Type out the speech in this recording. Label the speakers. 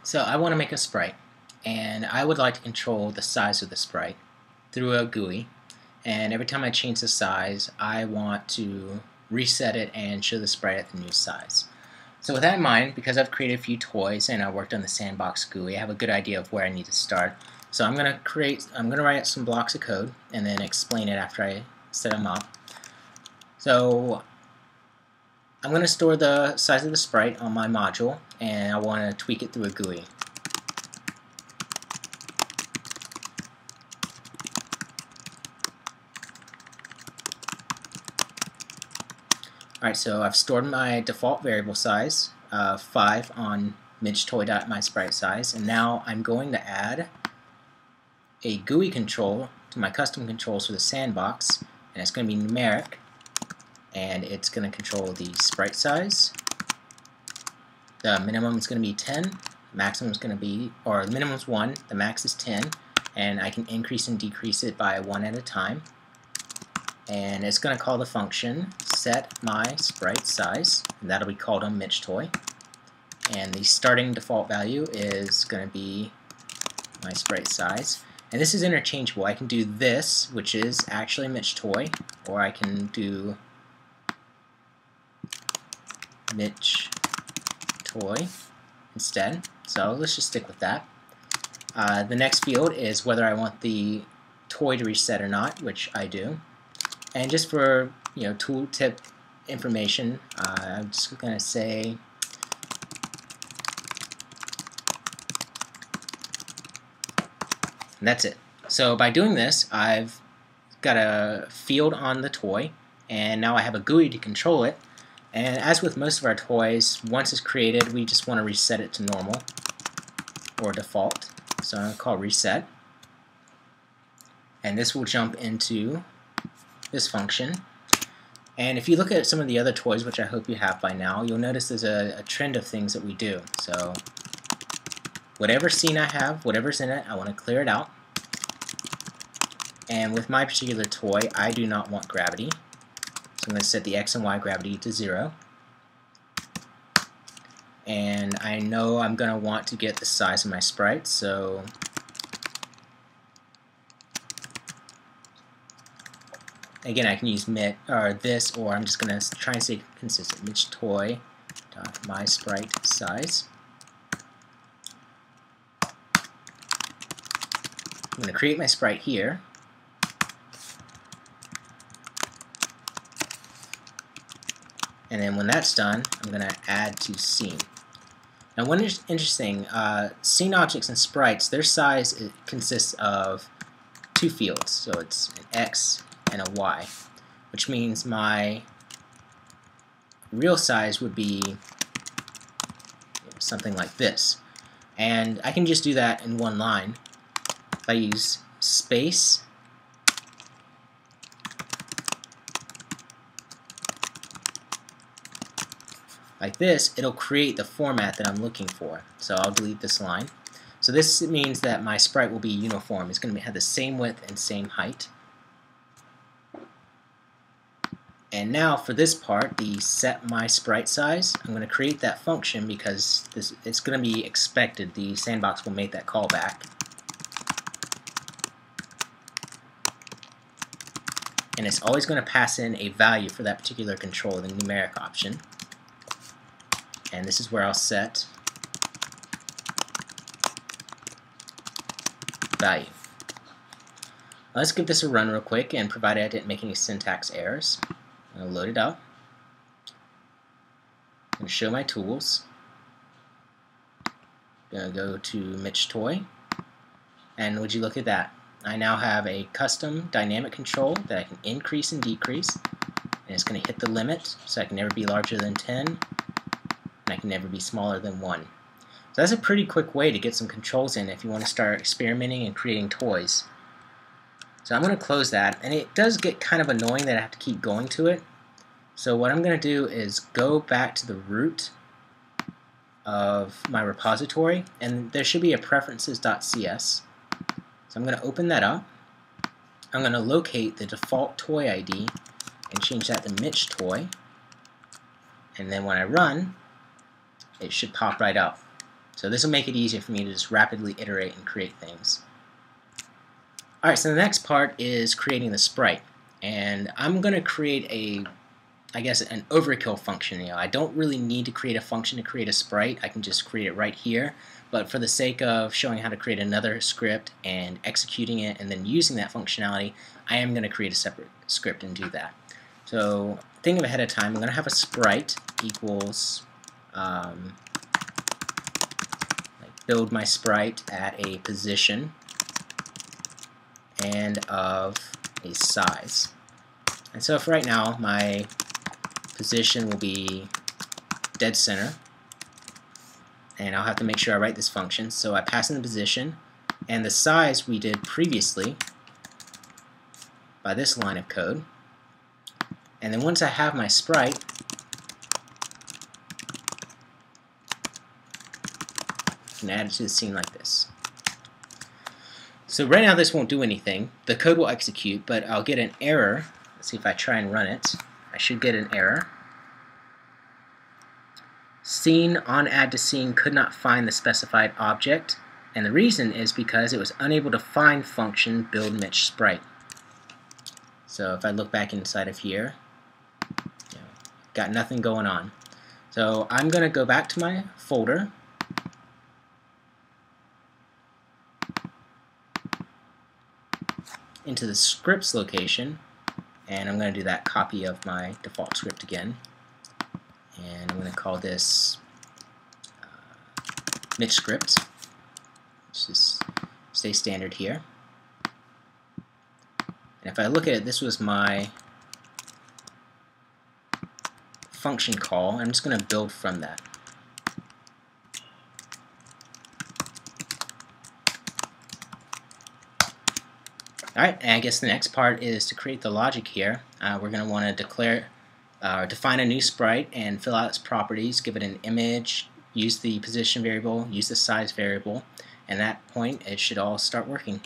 Speaker 1: So I want to make a sprite, and I would like to control the size of the sprite through a GUI, and every time I change the size I want to reset it and show the sprite at the new size. So with that in mind, because I've created a few toys and I worked on the sandbox GUI, I have a good idea of where I need to start. So I'm going to write some blocks of code and then explain it after I set them up. So I'm going to store the size of the sprite on my module, and I want to tweak it through a GUI. Alright, so I've stored my default variable size, 5 on midgetoy.mySpriteSize, and now I'm going to add a GUI control to my custom controls for the sandbox, and it's going to be numeric, and it's going to control the sprite size. The minimum is going to be 10, maximum is going to be, or the minimum is 1, the max is 10, and I can increase and decrease it by 1 at a time. And it's going to call the function setMySpriteSize, and that'll be called on midgetoy. And the starting default value is going to be my sprite size. And this is interchangeable. I can do this, which is actually midgetoy, or I can do midgetoy instead. So let's just stick with that. The next field is whether I want the toy to reset or not, which I do. And just for tooltip information, I'm just going to say and that's it. So by doing this, I've got a field on the toy, and now I have a GUI to control it. And as with most of our toys, once it's created, we just want to reset it to normal or default. So I'm going to call reset, and this will jump into this function. And if you look at some of the other toys, which I hope you have by now, you'll notice there's a trend of things that we do. So whatever scene I have, whatever's in it, I want to clear it out. And with my particular toy, I do not want gravity. So I'm going to set the X and Y gravity to 0. And I know I'm going to want to get the size of my sprite, so again, I can use this, or I'm just going to try and stay consistent. midgetoy.mySpriteSize. I'm going to create my sprite here. And then when that's done, I'm going to add to scene. Now, one interesting, scene objects and sprites, their size consists of 2 fields. So it's an X and a Y, which means my real size would be something like this. And I can just do that in one line. If I use space like this, it'll create the format that I'm looking for. So I'll delete this line. So this means that my sprite will be uniform. It's going to have the same width and same height. And now for this part, the setMySpriteSize, I'm going to create that function because it's going to be expected. The sandbox will make that callback. And it's always going to pass in a value for that particular control, the numeric option. And this is where I'll set value. Let's give this a run real quick, and provided I didn't make any syntax errors, I'll load it up. I'm going to show my tools. I'm going to go to midgetoy, and would you look at that? I now have a custom dynamic control that I can increase and decrease, and it's going to hit the limit, so I can never be larger than 10, and I can never be smaller than 1. So that's a pretty quick way to get some controls in if you want to start experimenting and creating toys. So I'm going to close that, and it does get kind of annoying that I have to keep going to it. So what I'm going to do is go back to the root of my repository, and there should be a preferences.cs. So I'm going to open that up. I'm going to locate the default toy ID and change that to midgetoy. And then when I run, it should pop right up. So this will make it easier for me to just rapidly iterate and create things. Alright, so the next part is creating the sprite. And I'm going to create an overkill function. I don't really need to create a function to create a sprite. I can just create it right here. But for the sake of showing how to create another script and executing it and then using that functionality, I am going to create a separate script and do that. So think of ahead of time. I'm going to have a sprite equals build my sprite at a position and of a size. And so for right now, my position will be dead center, and I'll have to make sure I write this function. So I pass in the position, and the size we did previously by this line of code. And then once I have my sprite, I can add it to the scene like this. So right now this won't do anything. The code will execute, but I'll get an error. Let's see if I try and run it. I should get an error. Scene on add to scene could not find the specified object, and the reason is because it was unable to find function build Mitch sprite. So if I look back inside of here, got nothing going on. So I'm going to go back to my folder, into the scripts location, and I'm going to do that copy of my default script again, and I'm going to call this Mitch script. Let's just stay standard here. And if I look at it, this was my function call. I'm just going to build from that. Alright, and I guess the next part is to create the logic here. We're going to want to declare or define a new sprite and fill out its properties, give it an image, use the position variable, use the size variable, and at that point it should all start working.